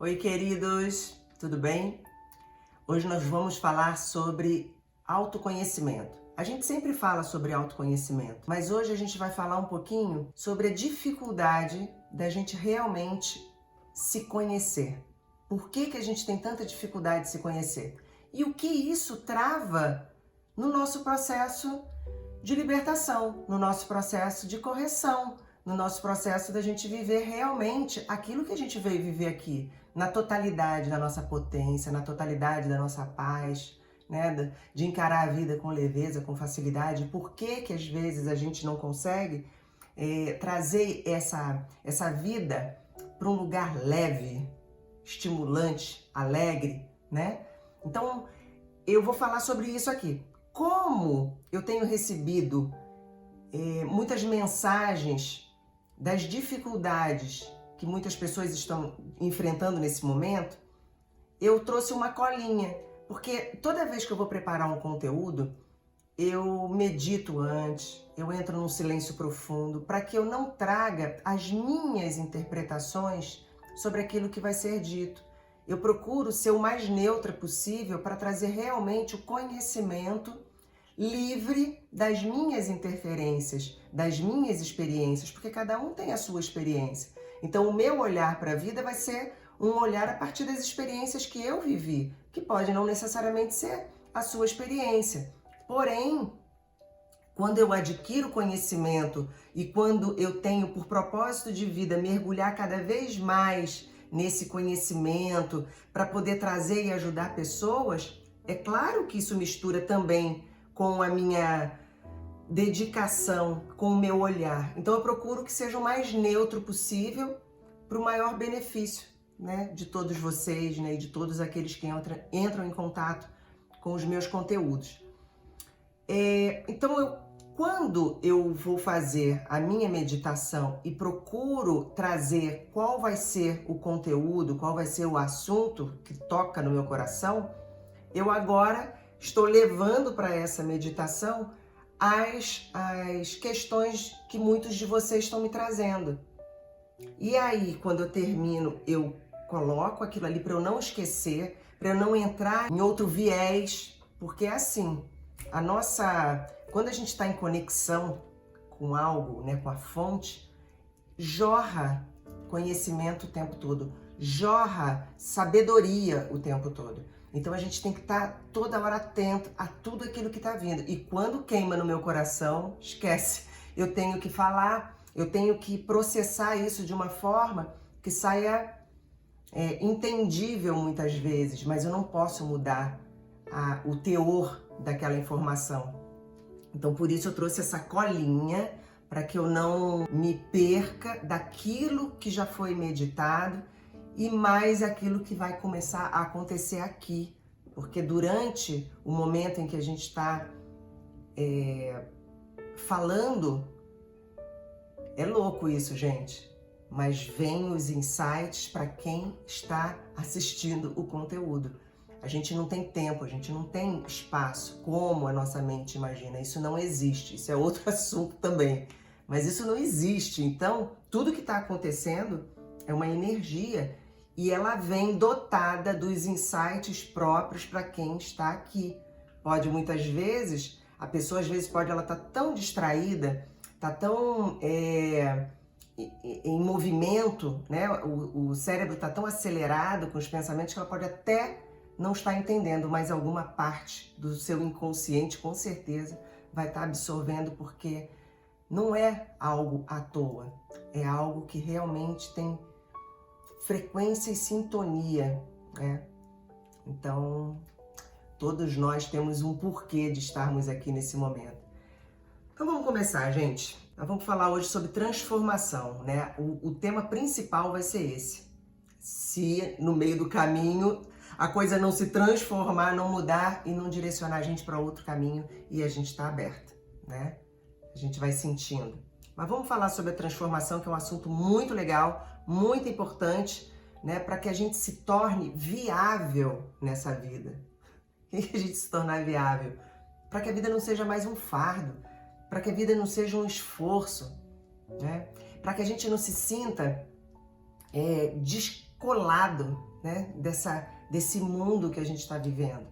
Oi, queridos, tudo bem? Hoje nós vamos falar sobre autoconhecimento. A gente sempre fala sobre autoconhecimento, mas hoje a gente vai falar um pouquinho sobre a dificuldade da gente realmente se conhecer. Por que a gente tem tanta dificuldade de se conhecer? E o que isso trava no nosso processo de libertação, no nosso processo de correção, no nosso processo da gente viver realmente aquilo que a gente veio viver aqui, na totalidade da nossa potência, na totalidade da nossa paz, né? De encarar a vida com leveza, com facilidade. Por que às vezes a gente não consegue trazer essa vida para um lugar leve, estimulante, alegre, né? Então, eu vou falar sobre isso aqui. Como eu tenho recebido muitas mensagens das dificuldades que muitas pessoas estão enfrentando nesse momento, eu trouxe uma colinha, porque toda vez que eu vou preparar um conteúdo, eu medito antes, eu entro num silêncio profundo, para que eu não traga as minhas interpretações sobre aquilo que vai ser dito. Eu procuro ser o mais neutra possível para trazer realmente o conhecimento livre das minhas interferências, das minhas experiências, porque cada um tem a sua experiência. Então, o meu olhar para a vida vai ser um olhar a partir das experiências que eu vivi, que pode não necessariamente ser a sua experiência. Porém, quando eu adquiro conhecimento e quando eu tenho por propósito de vida mergulhar cada vez mais nesse conhecimento para poder trazer e ajudar pessoas, é claro que isso mistura também com a minha dedicação, com o meu olhar. Então eu procuro que seja o mais neutro possível para o maior benefício, né, de todos vocês, né, e de todos aqueles que entram em contato com os meus conteúdos. Então quando eu vou fazer a minha meditação e procuro trazer qual vai ser o conteúdo, qual vai ser o assunto que toca no meu coração, eu agora estou levando para essa meditação as questões que muitos de vocês estão me trazendo. E aí, quando eu termino, eu coloco aquilo ali para eu não esquecer, para eu não entrar em outro viés, porque é assim, quando a gente está em conexão com algo, né, com a fonte, jorra conhecimento o tempo todo, jorra sabedoria o tempo todo. Então a gente tem que estar toda hora atento a tudo aquilo que está vindo. E quando queima no meu coração, esquece. Eu tenho que falar, eu tenho que processar isso de uma forma que saia entendível muitas vezes, mas eu não posso mudar o teor daquela informação. Então por isso eu trouxe essa colinha, para que eu não me perca daquilo que já foi meditado e mais aquilo que vai começar a acontecer aqui. Porque durante o momento em que a gente está falando, é louco isso, gente, mas vem os insights para quem está assistindo o conteúdo. A gente não tem tempo, a gente não tem espaço, como a nossa mente imagina. Isso não existe, isso é outro assunto também. Mas isso não existe, então tudo que está acontecendo é uma energia e ela vem dotada dos insights próprios para quem está aqui. Pode muitas vezes, a pessoa às vezes pode ela tá tão distraída, tá tão em movimento, né? O cérebro está tão acelerado com os pensamentos que ela pode até não estar entendendo, mas alguma parte do seu inconsciente com certeza vai estar absorvendo, porque não é algo à toa, é algo que realmente tem frequência e sintonia, né? Então, todos nós temos um porquê de estarmos aqui nesse momento. Então vamos começar, gente. Nós vamos falar hoje sobre transformação, né? O tema principal vai ser esse. Se no meio do caminho a coisa não se transformar, não mudar e não direcionar a gente para outro caminho, e a gente está aberto, né? A gente vai sentindo. Mas vamos falar sobre a transformação, que é um assunto muito legal, muito importante, né, para que a gente se torne viável nessa vida. O que a gente se tornar viável? Para que a vida não seja mais um fardo, para que a vida não seja um esforço, né? Para que a gente não se sinta descolado, né, desse mundo que a gente está vivendo.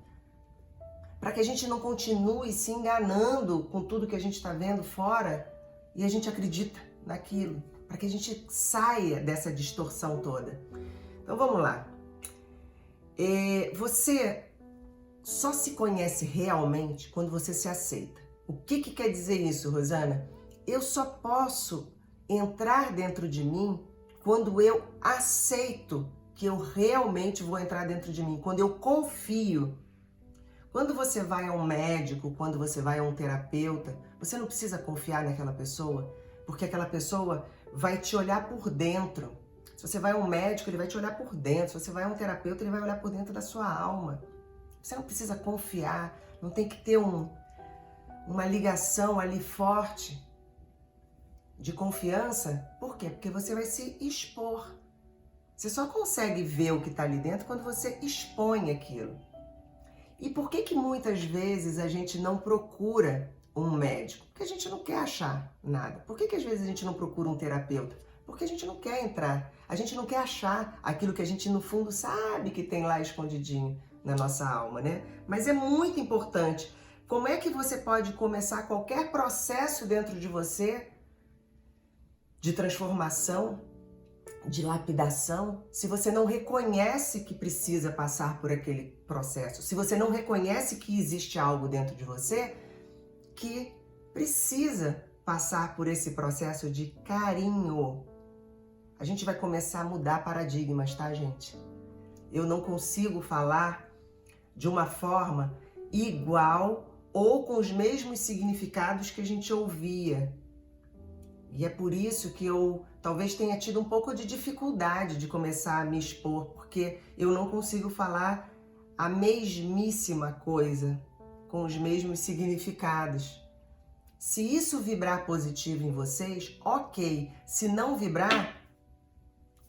Para que a gente não continue se enganando com tudo que a gente está vendo fora e a gente acredita naquilo. Para que a gente saia dessa distorção toda. Então vamos lá. Você só se conhece realmente quando você se aceita. O que quer dizer isso, Rosana? Eu só posso entrar dentro de mim quando eu aceito que eu realmente vou entrar dentro de mim, quando eu confio. Quando você vai a um médico, quando você vai a um terapeuta, você não precisa confiar naquela pessoa, porque aquela pessoa vai te olhar por dentro. Se você vai a um médico, ele vai te olhar por dentro. Se você vai a um terapeuta, ele vai olhar por dentro da sua alma. Você não precisa confiar, não tem que ter uma ligação ali forte de confiança. Por quê? Porque você vai se expor. Você só consegue ver o que está ali dentro quando você expõe aquilo. E por que muitas vezes a gente não procura um médico? Porque a gente não quer achar nada. Por que às vezes a gente não procura um terapeuta? Porque a gente não quer entrar. A gente não quer achar aquilo que a gente no fundo sabe que tem lá escondidinho na nossa alma, né? Mas é muito importante. Como é que você pode começar qualquer processo dentro de você de transformação, de lapidação, se você não reconhece que precisa passar por aquele processo, se você não reconhece que existe algo dentro de você que precisa passar por esse processo de carinho. A gente vai começar a mudar paradigmas, tá, gente? Eu não consigo falar de uma forma igual ou com os mesmos significados que a gente ouvia. E é por isso que eu talvez tenha tido um pouco de dificuldade de começar a me expor, porque eu não consigo falar a mesmíssima coisa, com os mesmos significados. Se isso vibrar positivo em vocês, ok. Se não vibrar,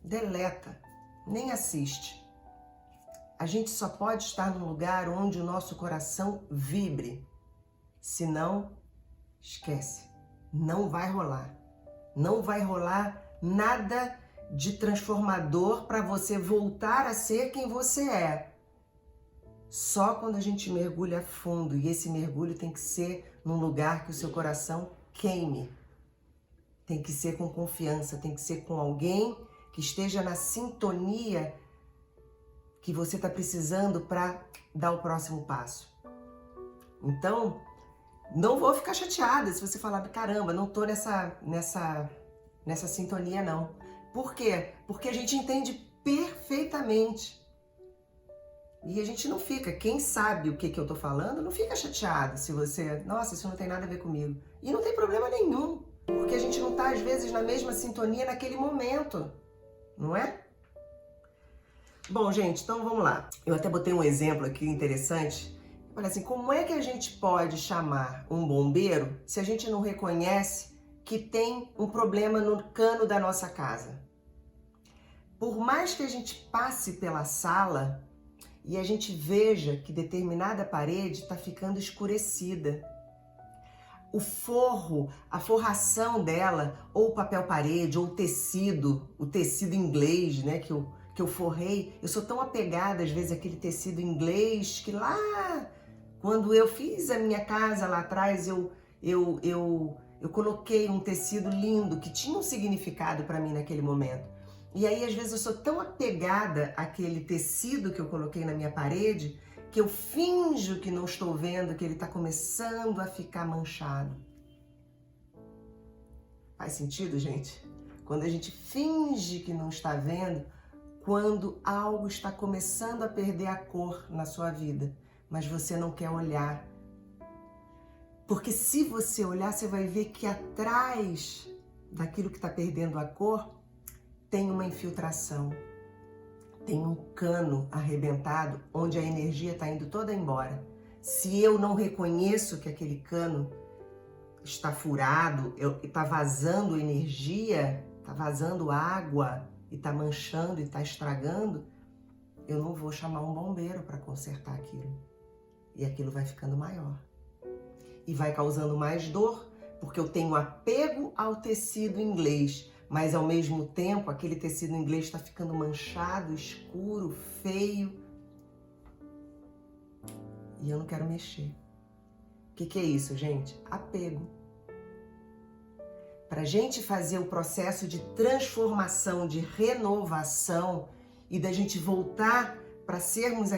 deleta, nem assiste. A gente só pode estar num lugar onde o nosso coração vibre. Se não, esquece. Não vai rolar. Não vai rolar nada de transformador para você voltar a ser quem você é. Só quando a gente mergulha fundo, e esse mergulho tem que ser num lugar que o seu coração queime. Tem que ser com confiança, tem que ser com alguém que esteja na sintonia que você está precisando para dar o próximo passo. Então, não vou ficar chateada se você falar, caramba, não tô nessa sintonia não. Por quê? Porque a gente entende perfeitamente. E a gente não fica, quem sabe o que eu tô falando, não fica chateado se você, nossa, isso não tem nada a ver comigo. E não tem problema nenhum, porque a gente não tá às vezes na mesma sintonia naquele momento, não é? Bom, gente, então vamos lá. Eu até botei um exemplo aqui interessante. Olha assim, como é que a gente pode chamar um bombeiro se a gente não reconhece que tem um problema no cano da nossa casa? Por mais que a gente passe pela sala e a gente veja que determinada parede está ficando escurecida, o forro, a forração dela, ou o papel parede, ou o tecido inglês, né, que eu forrei, eu sou tão apegada às vezes àquele tecido inglês que lá, quando eu fiz a minha casa lá atrás, eu coloquei um tecido lindo que tinha um significado para mim naquele momento. E aí, às vezes, eu sou tão apegada àquele tecido que eu coloquei na minha parede que eu finjo que não estou vendo que ele está começando a ficar manchado. Faz sentido, gente? Quando a gente finge que não está vendo, quando algo está começando a perder a cor na sua vida, mas você não quer olhar. Porque se você olhar, você vai ver que atrás daquilo que está perdendo a cor, tem uma infiltração, tem um cano arrebentado onde a energia está indo toda embora. Se eu não reconheço que aquele cano está furado, está vazando energia, está vazando água e está manchando e está estragando, eu não vou chamar um bombeiro para consertar aquilo. E aquilo vai ficando maior. E vai causando mais dor, porque eu tenho apego ao tecido inglês. mas ao mesmo tempo aquele tecido inglês está ficando manchado, escuro, feio. E eu não quero mexer. O que é isso, gente? Apego. Para a gente fazer o processo de transformação, de renovação e da gente voltar para sermos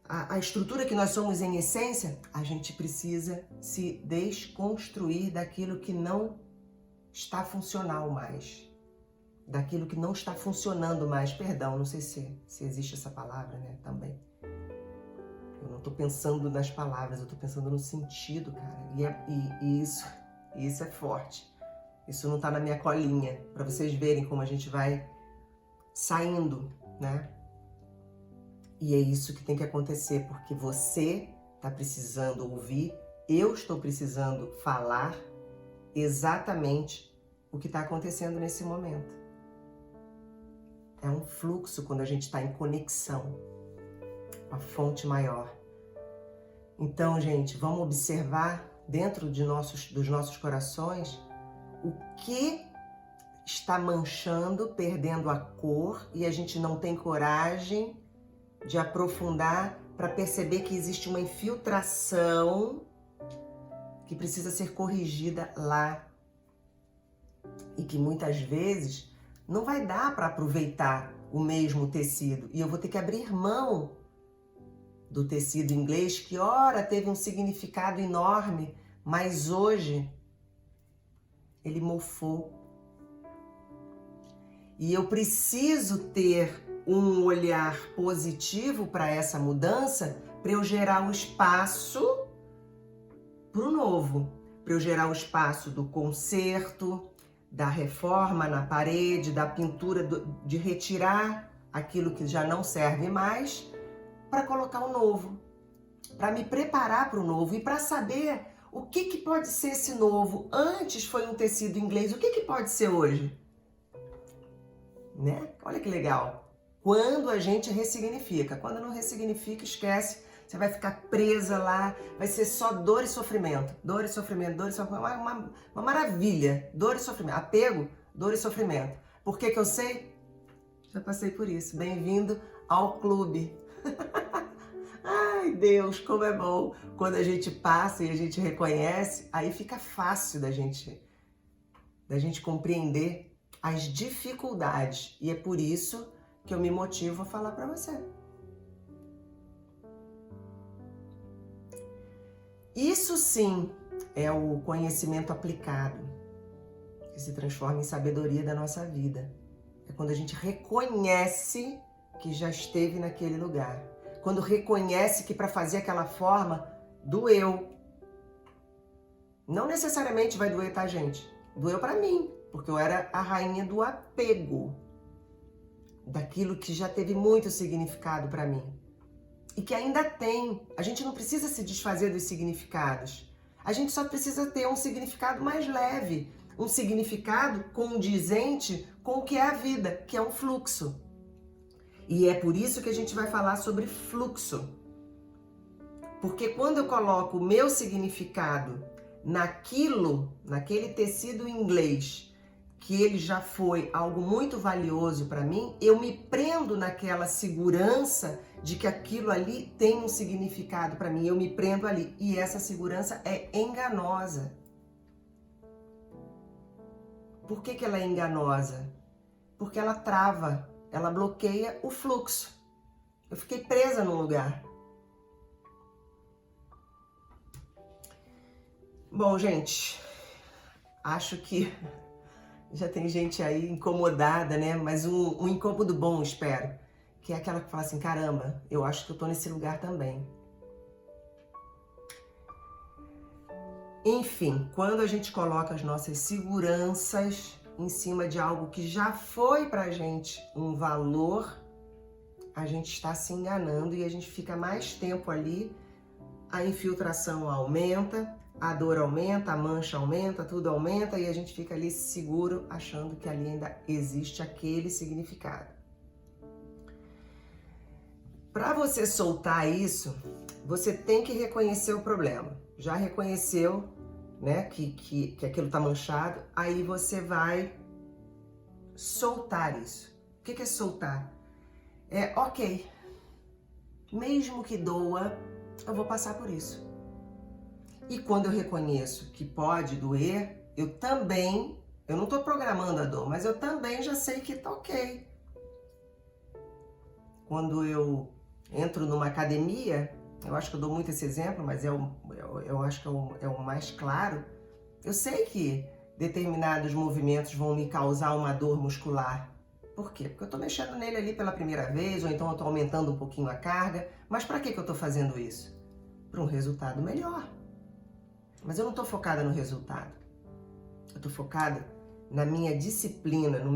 a estrutura que nós somos em essência, a gente precisa se desconstruir daquilo que não está funcional mais. Daquilo que não está funcionando mais. Perdão, não sei se existe essa palavra, né? Também. Eu não estou pensando nas palavras, eu estou pensando no sentido, cara. E isso é forte. Isso não está na minha colinha, para vocês verem como a gente vai saindo, né? E é isso que tem que acontecer, porque você está precisando ouvir, eu estou precisando falar exatamente o que está acontecendo nesse momento. É um fluxo quando a gente está em conexão com a fonte maior. Então, gente, vamos observar dentro dos nossos corações o que está manchando, perdendo a cor, e a gente não tem coragem de aprofundar para perceber que existe uma infiltração que precisa ser corrigida lá e que muitas vezes não vai dar para aproveitar o mesmo tecido e eu vou ter que abrir mão do tecido inglês que ora teve um significado enorme, mas hoje ele mofou. E eu preciso ter um olhar positivo para essa mudança, para eu gerar um espaço para o novo, para eu gerar um espaço do conserto, da reforma na parede, da pintura, de retirar aquilo que já não serve mais, para colocar o novo, para me preparar para o novo e para saber o que pode ser esse novo. Antes foi um tecido inglês, o que pode ser hoje? Né? Olha que legal. Quando a gente ressignifica. Quando não ressignifica, esquece. Você vai ficar presa lá, vai ser só dor e sofrimento. Dor e sofrimento, dor e sofrimento. Uma maravilha. Dor e sofrimento. Apego, dor e sofrimento. Por que eu sei? Já passei por isso. Bem-vindo ao clube. Ai, Deus, como é bom. Quando a gente passa e a gente reconhece, aí fica fácil da gente compreender as dificuldades. E é por isso que eu me motivo a falar para você. Isso sim é o conhecimento aplicado, que se transforma em sabedoria da nossa vida. É quando a gente reconhece que já esteve naquele lugar. Quando reconhece que para fazer aquela forma, doeu. Não necessariamente vai doer, tá, gente? Doeu para mim, porque eu era a rainha do apego. Daquilo que já teve muito significado para mim. E que ainda tem. A gente não precisa se desfazer dos significados. A gente só precisa ter um significado mais leve. Um significado condizente com o que é a vida, que é um fluxo. E é por isso que a gente vai falar sobre fluxo. Porque quando eu coloco o meu significado naquele tecido inglês, que ele já foi algo muito valioso para mim, eu me prendo naquela segurança de que aquilo ali tem um significado para mim, eu me prendo ali. E essa segurança é enganosa. Por que ela é enganosa? Porque ela trava, ela bloqueia o fluxo. Eu fiquei presa num lugar. Bom, gente, acho que já tem gente aí incomodada, né? Mas um incômodo bom, espero. Que é aquela que fala assim, caramba, eu acho que eu tô nesse lugar também. Enfim, quando a gente coloca as nossas seguranças em cima de algo que já foi pra gente um valor, a gente está se enganando e a gente fica mais tempo ali, a infiltração aumenta, a dor aumenta, a mancha aumenta, tudo aumenta e a gente fica ali seguro, achando que ali ainda existe aquele significado. Para você soltar isso, você tem que reconhecer o problema. Já reconheceu, né, que aquilo está manchado, aí você vai soltar isso. O que é soltar? É, ok, mesmo que doa, eu vou passar por isso. E quando eu reconheço que pode doer, eu não estou programando a dor, mas eu também já sei que tá ok. Quando eu entro numa academia, eu acho que eu dou muito esse exemplo, mas eu acho que é o mais claro. Eu sei que determinados movimentos vão me causar uma dor muscular. Por quê? Porque eu estou mexendo nele ali pela primeira vez, ou então eu estou aumentando um pouquinho a carga. Mas para que eu estou fazendo isso? Para um resultado melhor. Mas eu não estou focada no resultado. Eu estou focada na minha disciplina, no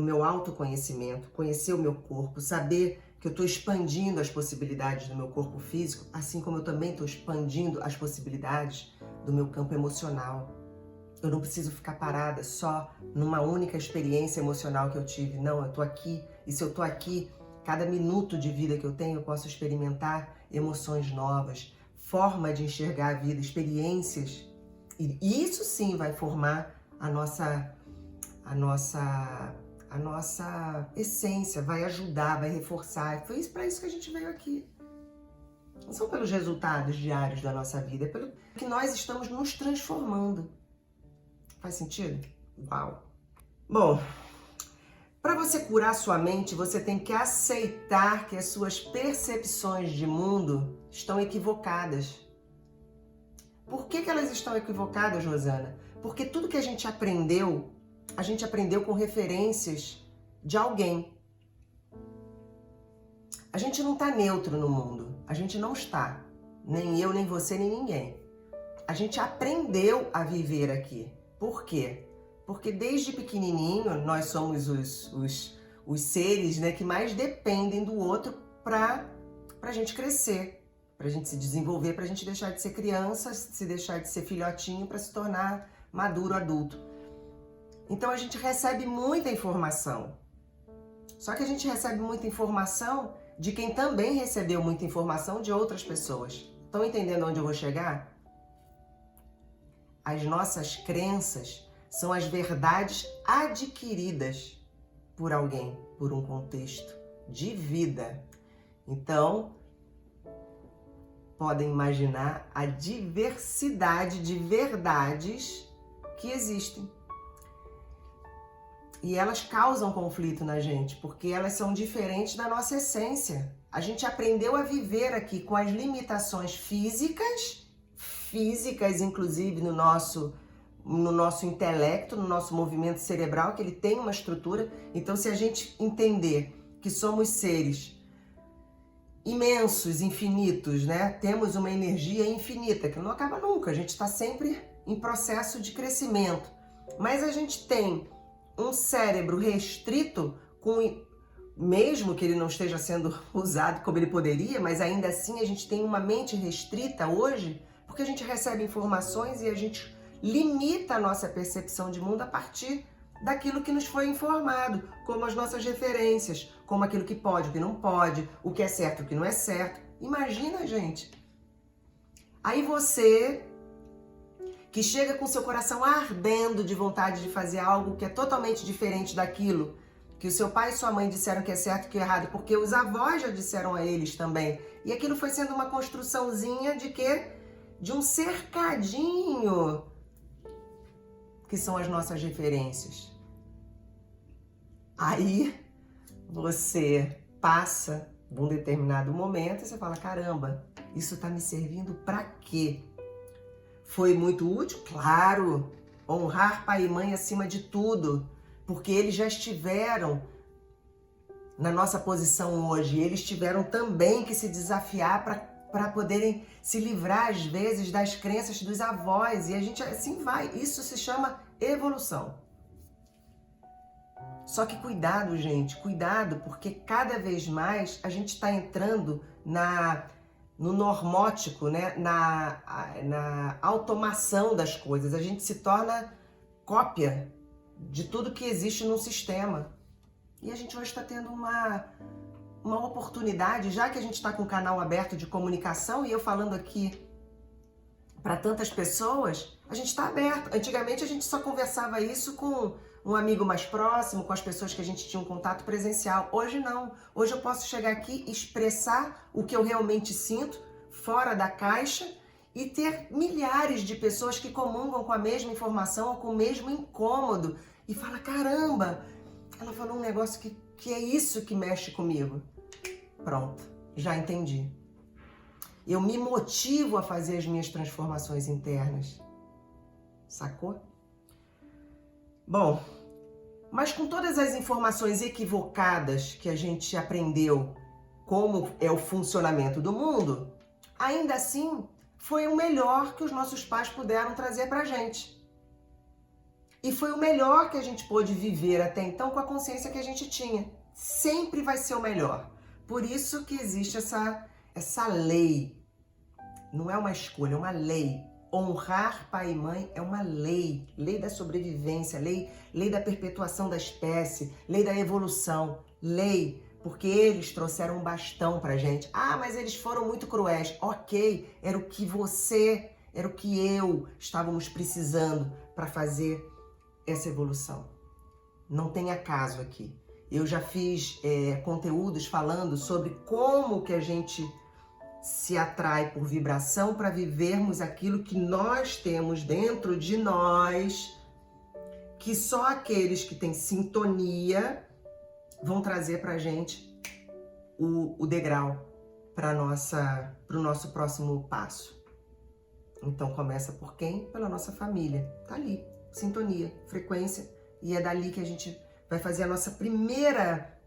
meu autoconhecimento, conhecer o meu corpo, saber que eu estou expandindo as possibilidades do meu corpo físico, assim como eu também estou expandindo as possibilidades do meu campo emocional. Eu não preciso ficar parada só numa única experiência emocional que eu tive. Não, eu estou aqui, e se eu estou aqui, cada minuto de vida que eu tenho, eu posso experimentar emoções novas, forma de enxergar a vida, experiências. E isso sim vai formar a nossa essência, vai ajudar, vai reforçar. Foi para isso que a gente veio aqui. Não são pelos resultados diários da nossa vida, é pelo que nós estamos nos transformando. Faz sentido? Uau! Bom, para você curar sua mente, você tem que aceitar que as suas percepções de mundo estão equivocadas. Por que elas estão equivocadas, Rosana? Porque tudo que a gente aprendeu com referências de alguém. A gente não está neutro no mundo. A gente não está. Nem eu, nem você, nem ninguém. A gente aprendeu a viver aqui. Por quê? Porque desde pequenininho nós somos os seres, né, que mais dependem do outro para a gente crescer, para a gente se desenvolver, para a gente deixar de ser criança, se deixar de ser filhotinho para se tornar maduro adulto. Então a gente recebe muita informação. Só que a gente recebe muita informação de quem também recebeu muita informação de outras pessoas. Estão entendendo onde eu vou chegar? As nossas crenças são as verdades adquiridas por alguém, por um contexto de vida. Então, podem imaginar a diversidade de verdades que existem. E elas causam conflito na gente, porque elas são diferentes da nossa essência. A gente aprendeu a viver aqui com as limitações físicas inclusive no nosso intelecto, no nosso movimento cerebral, que ele tem uma estrutura. Então, se a gente entender que somos seres imensos, infinitos, né? Temos uma energia infinita, que não acaba nunca, a gente está sempre em processo de crescimento. Mas a gente tem um cérebro restrito, mesmo que ele não esteja sendo usado como ele poderia, mas ainda assim a gente tem uma mente restrita hoje, porque a gente recebe informações e a gente limita a nossa percepção de mundo a partir daquilo que nos foi informado, como as nossas referências, como aquilo que pode, o que não pode, o que é certo, o que não é certo. Imagina, gente. Aí você, que chega com seu coração ardendo de vontade de fazer algo que é totalmente diferente daquilo que o seu pai e sua mãe disseram que é certo e que é errado, porque os avós já disseram a eles também. E aquilo foi sendo uma construçãozinha de quê? De um cercadinho, que são as nossas referências. Aí você passa de um determinado momento e você fala, caramba, isso tá me servindo pra quê? Foi muito útil? Claro! Honrar pai e mãe acima de tudo, porque eles já estiveram na nossa posição hoje, eles tiveram também que se desafiar para poderem se livrar, às vezes, das crenças dos avós. E a gente assim vai. Isso se chama evolução. Só que cuidado, gente. Cuidado, porque cada vez mais a gente está entrando no normótico, né? na automação das coisas. A gente se torna cópia de tudo que existe no sistema. E a gente hoje está tendo uma oportunidade, já que a gente está com o canal aberto de comunicação e eu falando aqui para tantas pessoas, a gente está aberto. Antigamente a gente só conversava isso com um amigo mais próximo, com as pessoas que a gente tinha um contato presencial. Hoje não. Hoje eu posso chegar aqui e expressar o que eu realmente sinto, fora da caixa, e ter milhares de pessoas que comungam com a mesma informação ou com o mesmo incômodo e fala, caramba, ela falou um negócio que é isso que mexe comigo. Pronto, já entendi. Eu me motivo a fazer as minhas transformações internas. Sacou? Bom, mas com todas as informações equivocadas que a gente aprendeu como é o funcionamento do mundo, ainda assim foi o melhor que os nossos pais puderam trazer pra gente. E foi o melhor que a gente pôde viver até então com a consciência que a gente tinha. Sempre vai ser o melhor. Por isso que existe essa lei. Não é uma escolha, é uma lei. Honrar pai e mãe é uma lei. Lei da sobrevivência, lei da perpetuação da espécie, lei da evolução. Lei, porque eles trouxeram um bastão pra gente. Ah, mas eles foram muito cruéis. Ok, era o que eu estávamos precisando para fazer essa evolução. Não tem acaso aqui. Eu já fiz conteúdos falando sobre como que a gente se atrai por vibração para vivermos aquilo que nós temos dentro de nós, que só aqueles que têm sintonia vão trazer pra gente o degrau para o nosso próximo passo. Então começa por quem? Pela nossa família. Tá ali, sintonia, frequência, e é dali que a gente vai fazer a nossa primeira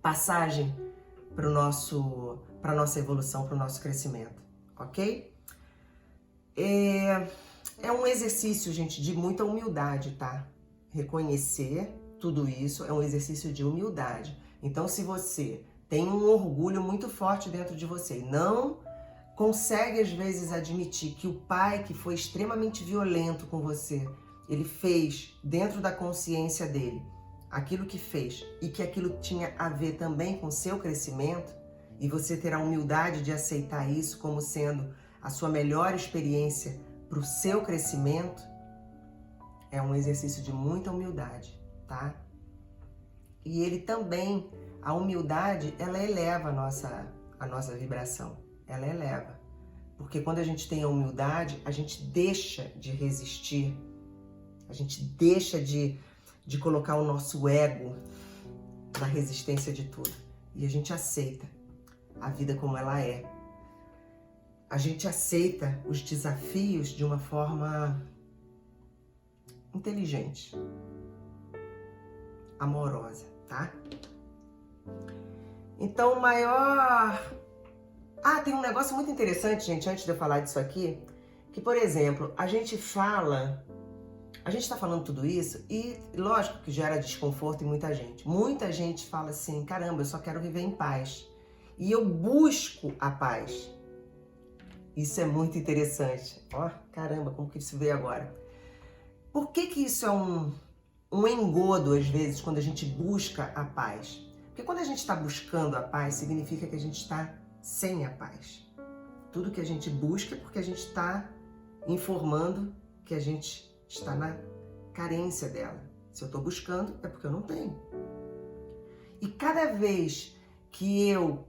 passagem para nossa evolução, para o nosso crescimento, ok? É um exercício, gente, de muita humildade, tá? Reconhecer tudo isso é um exercício de humildade. Então, se você tem um orgulho muito forte dentro de você e não consegue, às vezes, admitir que o pai que foi extremamente violento com você, ele fez dentro da consciência dele aquilo que fez e que aquilo tinha a ver também com o seu crescimento, e você ter a humildade de aceitar isso como sendo a sua melhor experiência para o seu crescimento, é um exercício de muita humildade, tá? E ele também, a humildade, ela eleva a nossa vibração, ela eleva. Porque quando a gente tem a humildade, a gente deixa de resistir, a gente deixa de colocar o nosso ego na resistência de tudo. E a gente aceita a vida como ela é. A gente aceita os desafios de uma forma inteligente, amorosa, tá? Então, o maior... tem um negócio muito interessante, gente, antes de eu falar disso aqui, que, por exemplo, a gente tá falando tudo isso e, lógico, que gera desconforto em muita gente. Muita gente fala assim, caramba, eu só quero viver em paz. E eu busco a paz. Isso é muito interessante. Ó, caramba, como que isso veio agora? Por que isso é um engodo, às vezes, quando a gente busca a paz? Porque quando a gente está buscando a paz, significa que a gente está sem a paz. Tudo que a gente busca é porque a gente está informando que a gente está na carência dela. Se eu estou buscando, é porque eu não tenho. E cada vez que eu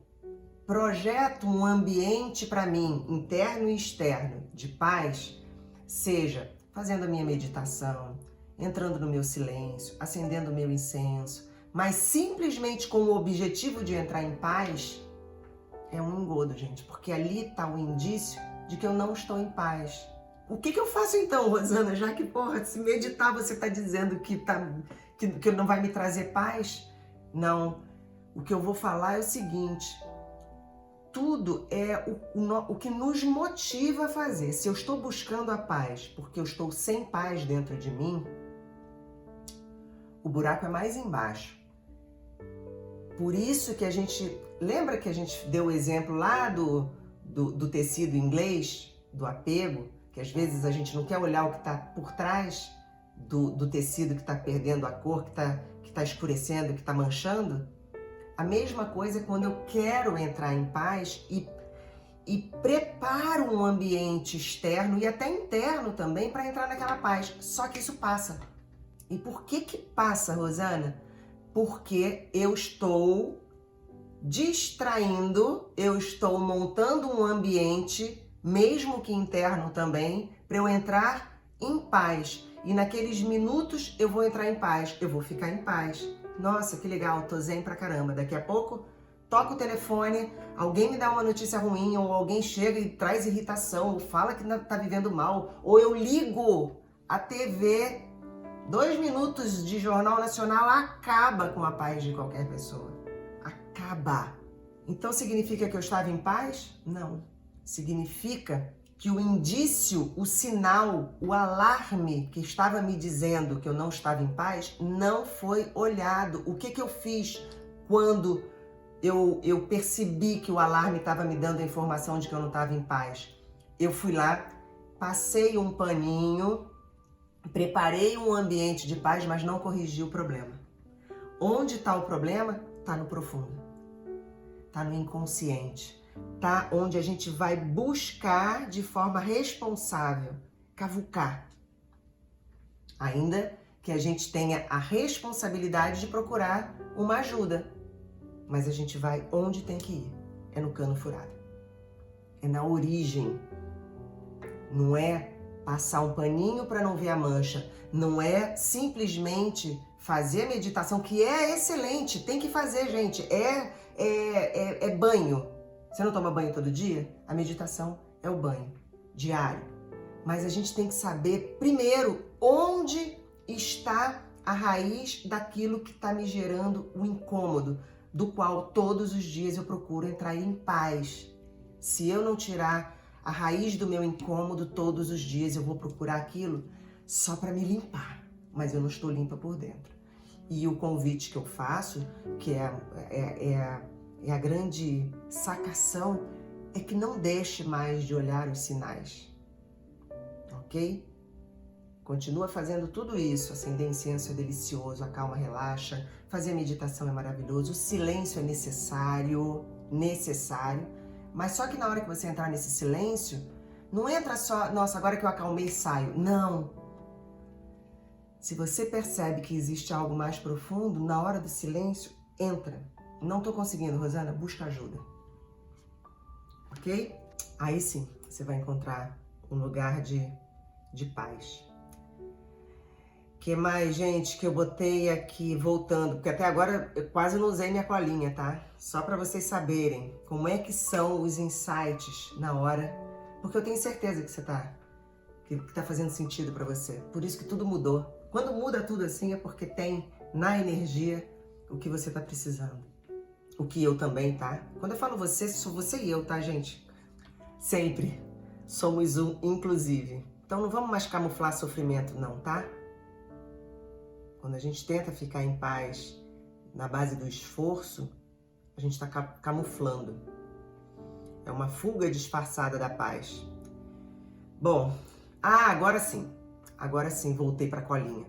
projeto um ambiente para mim, interno e externo, de paz, seja fazendo a minha meditação, entrando no meu silêncio, acendendo o meu incenso, mas simplesmente com o objetivo de entrar em paz, é um engodo, gente, porque ali está o indício de que eu não estou em paz. O que eu faço então, Rosana? Já que, se meditar você está dizendo que não vai me trazer paz? Não. O que eu vou falar é o seguinte: tudo é o que nos motiva a fazer. Se eu estou buscando a paz porque eu estou sem paz dentro de mim, o buraco é mais embaixo. Por isso que a gente... Lembra que a gente deu o exemplo lá do tecido inglês, do apego? Que às vezes a gente não quer olhar o que está por trás do tecido que está perdendo a cor, que tá escurecendo, que está manchando. A mesma coisa é quando eu quero entrar em paz e preparo um ambiente externo e até interno também para entrar naquela paz. Só que isso passa. E por que que passa, Rosana? Porque eu estou distraindo, eu estou montando um ambiente, mesmo que interno também, para eu entrar em paz. E naqueles minutos eu vou entrar em paz, eu vou ficar em paz. Nossa, que legal, tô zen pra caramba. Daqui a pouco toca o telefone, alguém me dá uma notícia ruim, ou alguém chega e traz irritação, ou fala que tá vivendo mal, ou eu ligo a TV, 2 minutos de Jornal Nacional acaba com a paz de qualquer pessoa. Acaba. Então significa que eu estava em paz? Não. Significa que o indício, o sinal, o alarme que estava me dizendo que eu não estava em paz não foi olhado. O que eu fiz quando eu percebi que o alarme estava me dando a informação de que eu não estava em paz? Eu fui lá, passei um paninho, preparei um ambiente de paz, mas não corrigi o problema. Onde está o problema? Está no profundo. Está no inconsciente. Tá? Onde a gente vai buscar de forma responsável, cavucar. Ainda que a gente tenha a responsabilidade de procurar uma ajuda. Mas a gente vai onde tem que ir. É no cano furado. É na origem. Não é passar um paninho para não ver a mancha. Não é simplesmente fazer a meditação, que é excelente. Tem que fazer, gente. É banho. Você não toma banho todo dia? A meditação é o banho diário. Mas a gente tem que saber, primeiro, onde está a raiz daquilo que está me gerando o incômodo, do qual todos os dias eu procuro entrar em paz. Se eu não tirar a raiz do meu incômodo, todos os dias eu vou procurar aquilo só para me limpar. Mas eu não estou limpa por dentro. E o convite que eu faço, que é a grande sacação, é que não deixe mais de olhar os sinais, ok? Continua fazendo tudo isso, acender incenso é delicioso, acalma, relaxa, fazer meditação é maravilhoso, o silêncio é necessário, mas só que na hora que você entrar nesse silêncio, não entra só, nossa, agora que eu acalmei, saio, não. Se você percebe que existe algo mais profundo, na hora do silêncio, entra. Não tô conseguindo, Rosana, busca ajuda. Ok? Aí sim, você vai encontrar um lugar de paz. Que mais, gente, que eu botei aqui, voltando, porque até agora eu quase não usei minha colinha, tá? Só para vocês saberem como é que são os insights na hora, porque eu tenho certeza que tá fazendo sentido para você. Por isso que tudo mudou. Quando muda tudo assim é porque tem na energia o que você tá precisando. O que eu também, tá? Quando eu falo você, sou você e eu, tá, gente? Sempre somos um, inclusive. Então não vamos mais camuflar sofrimento, não, tá? Quando a gente tenta ficar em paz na base do esforço, a gente está camuflando. É uma fuga disfarçada da paz. Bom, agora sim, voltei para a colinha.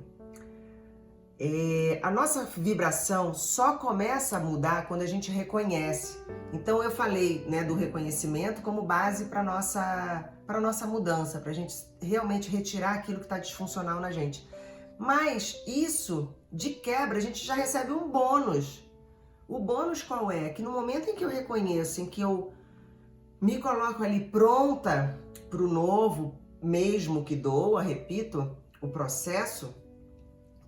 A nossa vibração só começa a mudar quando a gente reconhece. Então eu falei, né, do reconhecimento como base para nossa mudança, para a gente realmente retirar aquilo que está disfuncional na gente. Mas isso, de quebra, a gente já recebe um bônus. O bônus qual é? Que no momento em que eu reconheço, em que eu me coloco ali pronta para o novo, mesmo que doa, repito, o processo,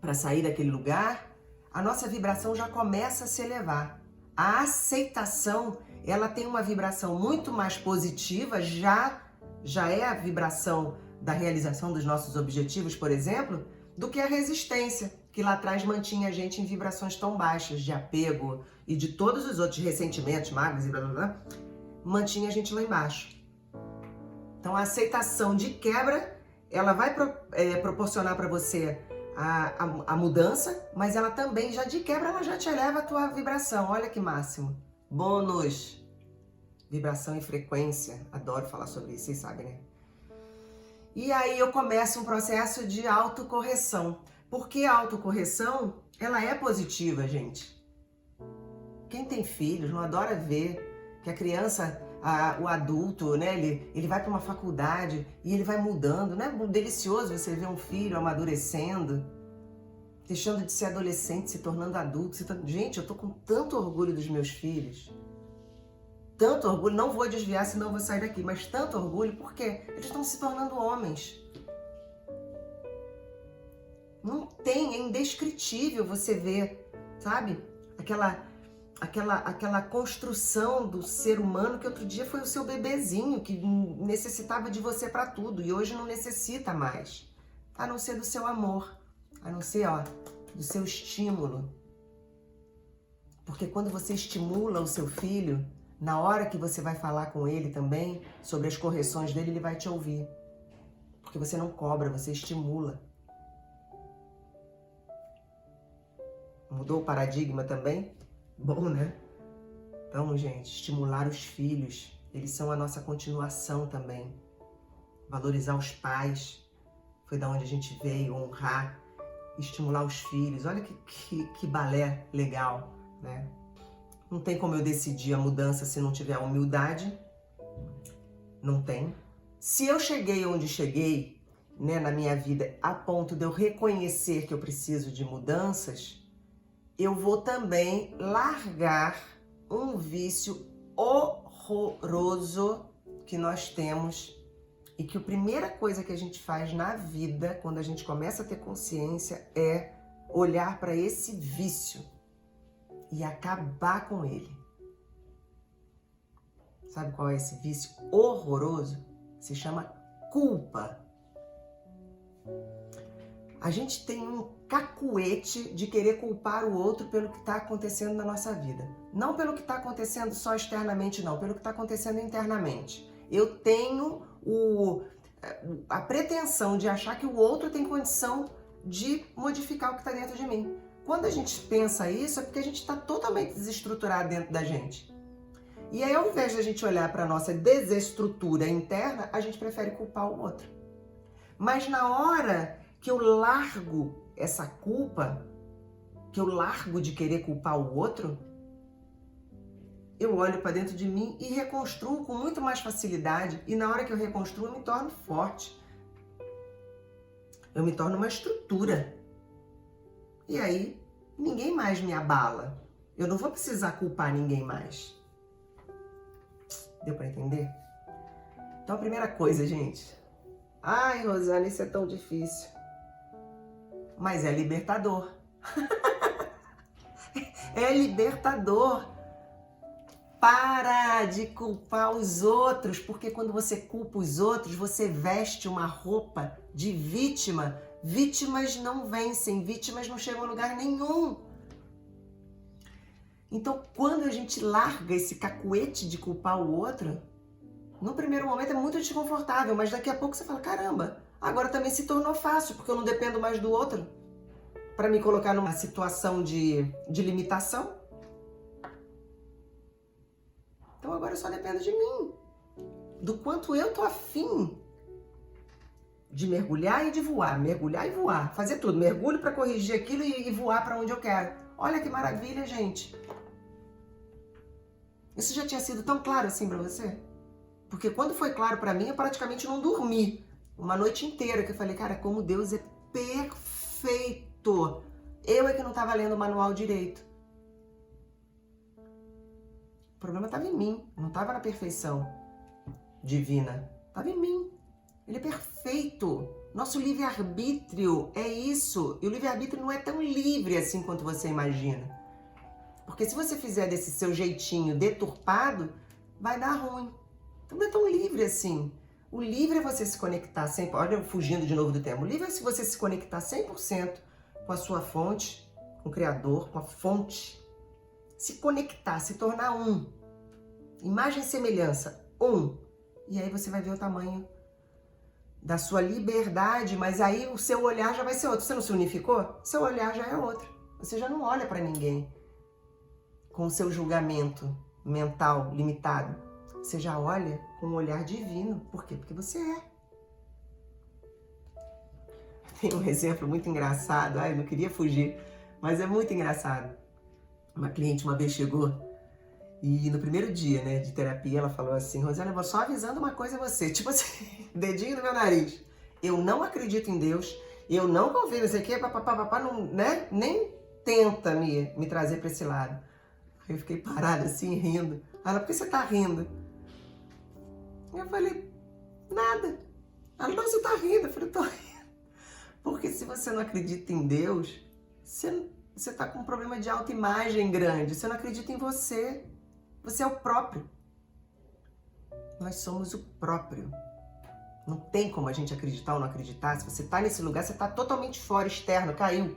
para sair daquele lugar, a nossa vibração já começa a se elevar. A aceitação, ela tem uma vibração muito mais positiva, já é a vibração da realização dos nossos objetivos, por exemplo, do que a resistência, que lá atrás mantinha a gente em vibrações tão baixas de apego e de todos os outros ressentimentos, mágoas e blá blá blá, mantinha a gente lá embaixo. Então a aceitação de quebra, ela vai proporcionar para você a mudança, mas ela também, já de quebra, ela já te eleva a tua vibração. Olha que máximo. Bônus. Vibração e frequência. Adoro falar sobre isso, vocês sabem, né? E aí eu começo um processo de autocorreção. Porque a autocorreção, ela é positiva, gente. Quem tem filhos não adora ver que a criança, o adulto, né, ele vai para uma faculdade e ele vai mudando. Não é delicioso você ver um filho amadurecendo? deixando de ser adolescente, se tornando adulto. Gente, eu tô com tanto orgulho dos meus filhos. Tanto orgulho, não vou desviar, senão eu vou sair daqui. Mas tanto orgulho, porque eles estão se tornando homens. Não tem, é indescritível você ver, sabe? Aquela construção do ser humano que outro dia foi o seu bebezinho, que necessitava de você para tudo. E hoje não necessita mais. A não ser do seu amor. A não ser, do seu estímulo. Porque quando você estimula o seu filho, na hora que você vai falar com ele também, sobre as correções dele, ele vai te ouvir. Porque você não cobra, você estimula. Mudou o paradigma também? Bom, né? Então, gente, estimular os filhos, eles são a nossa continuação também. Valorizar os pais, foi da onde a gente veio, honrar, estimular os filhos. Olha que balé legal, né? Não tem como eu decidir a mudança se não tiver humildade. Não tem. Se eu cheguei onde cheguei, né, na minha vida, a ponto de eu reconhecer que eu preciso de mudanças, eu vou também largar um vício horroroso que nós temos e que a primeira coisa que a gente faz na vida, quando a gente começa a ter consciência, é olhar para esse vício e acabar com ele. Sabe qual é esse vício horroroso? Se chama culpa. A gente tem um cacuete de querer culpar o outro pelo que está acontecendo na nossa vida. Não pelo que está acontecendo só externamente, não. Pelo que está acontecendo internamente. Eu tenho a pretensão de achar que o outro tem condição de modificar o que está dentro de mim. Quando a gente pensa isso, é porque a gente está totalmente desestruturado dentro da gente. E aí, ao invés de a gente olhar para a nossa desestrutura interna, a gente prefere culpar o outro. Mas na hora que eu largo essa culpa, que eu largo de querer culpar o outro, eu olho para dentro de mim e reconstruo com muito mais facilidade. E na hora que eu reconstruo, eu me torno forte. Eu me torno uma estrutura. E aí, ninguém mais me abala. Eu não vou precisar culpar ninguém mais. Deu para entender? Então, a primeira coisa, gente. Ai, Rosana, isso é tão difícil. Mas é libertador. É libertador. Para de culpar os outros, porque quando você culpa os outros, você veste uma roupa de vítima. Vítimas não vencem, vítimas não chegam a lugar nenhum. Então, quando a gente larga esse cacuete de culpar o outro, no primeiro momento é muito desconfortável, mas daqui a pouco você fala, caramba, agora também se tornou fácil, porque eu não dependo mais do outro para me colocar numa situação de limitação. Então agora eu só dependo de mim, do quanto eu tô afim de mergulhar e de voar, mergulhar e voar, fazer tudo, mergulho para corrigir aquilo e voar para onde eu quero. Olha que maravilha, gente. Isso já tinha sido tão claro assim para você? Porque quando foi claro para mim, eu praticamente não dormi uma noite inteira, que eu falei, cara, como Deus é perfeito. Eu é que não estava lendo o manual direito. O problema estava em mim, não estava na perfeição divina. Estava em mim. Ele é perfeito. Nosso livre-arbítrio é isso. E o livre-arbítrio não é tão livre assim quanto você imagina. Porque se você fizer desse seu jeitinho deturpado, vai dar ruim. Então não é tão livre assim. O livre é você se conectar 100%. Olha, eu fugindo de novo do tema. O livre é se você se conectar 100% com a sua fonte, com o Criador, com a fonte. Se conectar, se tornar um. Imagem e semelhança, um. E aí você vai ver o tamanho da sua liberdade, mas aí o seu olhar já vai ser outro. Você não se unificou? Seu olhar já é outro. Você já não olha para ninguém com o seu julgamento mental limitado. Você já olha com um olhar divino. Por quê? Porque você é. Tem um exemplo muito engraçado. Ai, eu não queria fugir, mas é muito engraçado. Uma cliente uma vez chegou e no primeiro dia, né, de terapia, ela falou assim, Rosana, eu vou só avisando uma coisa a você. Tipo assim, dedinho no meu nariz. Eu não acredito em Deus, Eu não confio, não sei o quê, papapá, não, né? Nem tenta me trazer para esse lado. Aí eu fiquei parada assim, rindo. Ela, por que você tá rindo? Eu falei, nada. Ela, não, você tá rindo. Eu falei, tô rindo. Porque se você não acredita em Deus, você tá com um problema de autoimagem grande. Você não acredita em você. Você é o próprio. Nós somos o próprio. Não tem como a gente acreditar ou não acreditar. Se você tá nesse lugar, você tá totalmente fora, externo, caiu.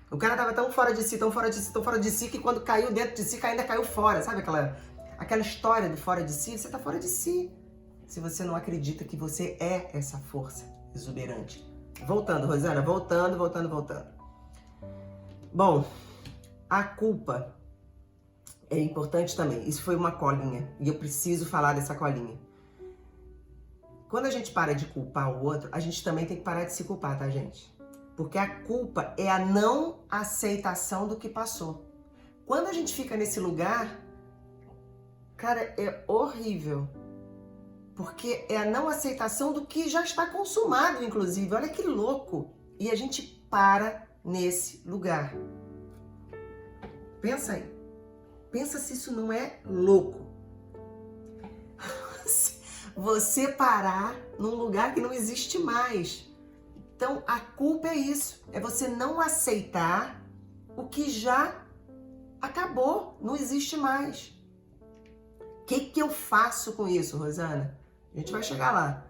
O cara tava tão fora de si, tão fora de si, tão fora de si, que quando caiu dentro de si, ainda caiu fora. Sabe aquela história do fora de si? Você tá fora de si. Se você não acredita que você é essa força exuberante. Voltando, Rosana, voltando. Bom, a culpa é importante também. Isso foi uma colinha e eu preciso falar dessa colinha. Quando a gente para de culpar o outro, a gente também tem que parar de se culpar, tá, gente? Porque a culpa é a não aceitação do que passou. Quando a gente fica nesse lugar, cara, é horrível. Porque é a não aceitação do que já está consumado, inclusive. Olha que louco. E a gente para nesse lugar. Pensa aí. Pensa se isso não é louco. Você parar num lugar que não existe mais. Então, a culpa é isso. É você não aceitar o que já acabou, não existe mais. O que eu faço com isso, Rosana? A gente vai chegar lá.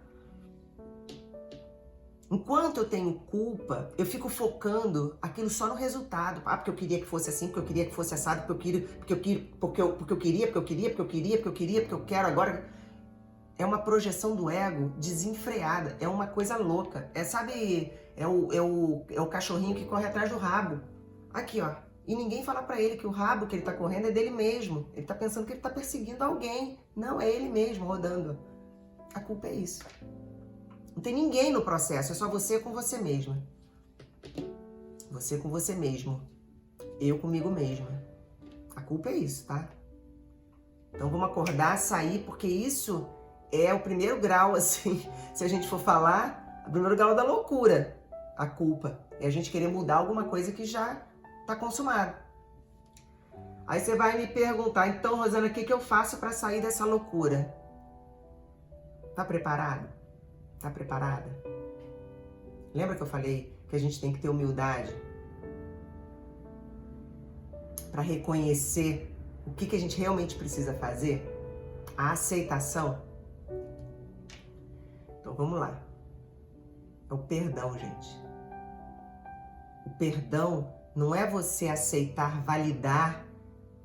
Enquanto eu tenho culpa, eu fico focando aquilo só no resultado. Ah, porque eu queria que fosse assim, porque eu queria que fosse assado, porque eu quero agora. É uma projeção do ego desenfreada, é uma coisa louca. É o cachorrinho que corre atrás do rabo. Aqui, ó. E ninguém fala pra ele que o rabo que ele tá correndo é dele mesmo. Ele tá pensando que ele tá perseguindo alguém. Não, é ele mesmo rodando. A culpa é isso. Não tem ninguém no processo, é só você com você mesma. Você com você mesmo. Eu comigo mesma. A culpa é isso, tá? Então vamos acordar, sair, porque isso é o primeiro grau, assim, se a gente for falar, o primeiro grau da loucura, a culpa. É a gente querer mudar alguma coisa que já está consumada. Aí você vai me perguntar, então, Rosana, o que eu faço para sair dessa loucura? Tá preparado? Tá preparada? Lembra que eu falei que a gente tem que ter humildade para reconhecer o que a gente realmente precisa fazer? A aceitação. Então vamos lá. É o perdão, gente. O perdão não é você aceitar, validar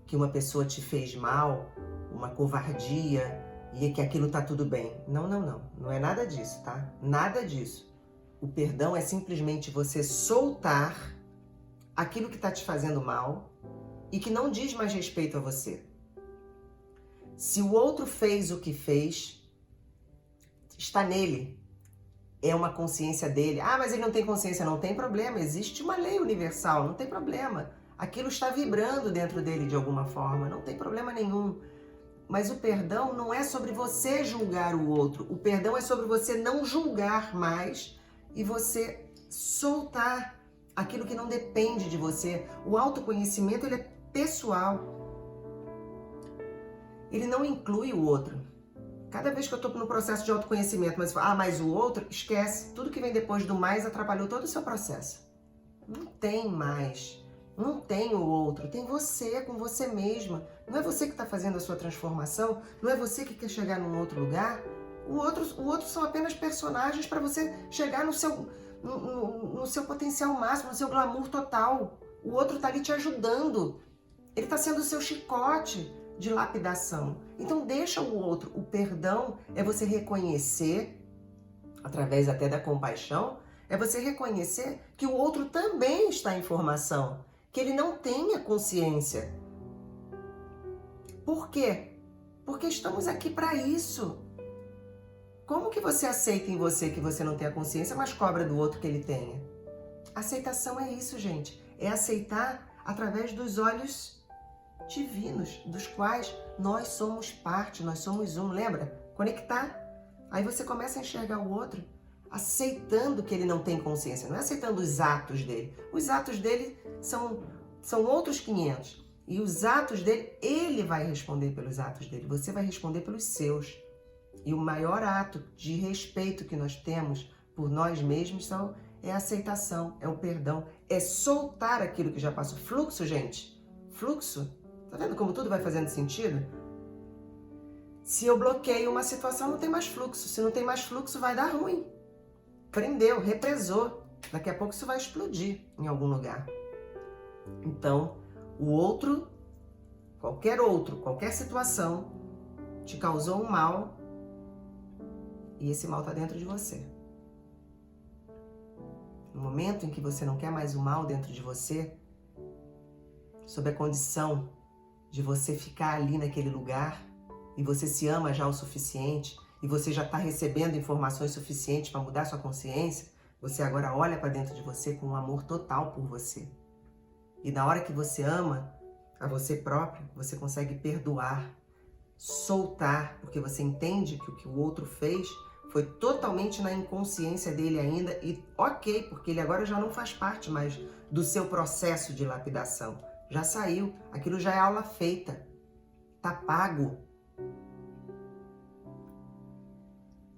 que uma pessoa te fez mal, uma covardia e que aquilo tá tudo bem. Não. Não é nada disso, tá? Nada disso. O perdão é simplesmente você soltar aquilo que tá te fazendo mal e que não diz mais respeito a você. Se o outro fez o que fez, está nele. É uma consciência dele. Ah, mas ele não tem consciência. Não tem problema. Existe uma lei universal. Não tem problema. Aquilo está vibrando dentro dele de alguma forma. Não tem problema nenhum. Mas o perdão não é sobre você julgar o outro. O perdão é sobre você não julgar mais e você soltar aquilo que não depende de você. O autoconhecimento, ele é pessoal. Ele não inclui o outro. Cada vez que eu estou no processo de autoconhecimento, mas o outro, esquece. Tudo que vem depois do mais atrapalhou todo o seu processo. Não tem mais. Não tem o outro. Tem você com você mesma. Não é você que está fazendo a sua transformação. Não é você que quer chegar num outro lugar. O outro são apenas personagens para você chegar no seu potencial máximo, no seu glamour total. O outro está ali te ajudando. Ele está sendo o seu chicote de lapidação. Então deixa o outro. O perdão é você reconhecer, através até da compaixão, é você reconhecer que o outro também está em formação, que ele não tenha consciência. Por quê? Porque estamos aqui para isso. Como que você aceita em você que você não tem a consciência, mas cobra do outro que ele tenha? Aceitação é isso, gente. É aceitar através dos olhos divinos, dos quais nós somos parte, nós somos um, lembra? Conectar. Aí você começa a enxergar o outro aceitando que ele não tem consciência, não é aceitando os atos dele. Os atos dele são outros 500. E os atos dele, ele vai responder pelos atos dele, você vai responder pelos seus. E o maior ato de respeito que nós temos por nós mesmos é a aceitação, é o perdão, é soltar aquilo que já passou. Fluxo, gente, fluxo. Tá vendo como tudo vai fazendo sentido? Se eu bloqueio uma situação, não tem mais fluxo. Se não tem mais fluxo, vai dar ruim. Prendeu, represou. Daqui a pouco isso vai explodir em algum lugar. Então, qualquer situação te causou um mal e esse mal está dentro de você. No momento em que você não quer mais o mal dentro de você, sob a condição de você ficar ali naquele lugar e você se ama já o suficiente e você já está recebendo informações suficientes para mudar sua consciência, você agora olha para dentro de você com um amor total por você. E na hora que você ama a você próprio, você consegue perdoar, soltar, porque você entende que o que o outro fez foi totalmente na inconsciência dele ainda e ok, porque ele agora já não faz parte mais do seu processo de lapidação. Já saiu, aquilo já é aula feita, tá pago.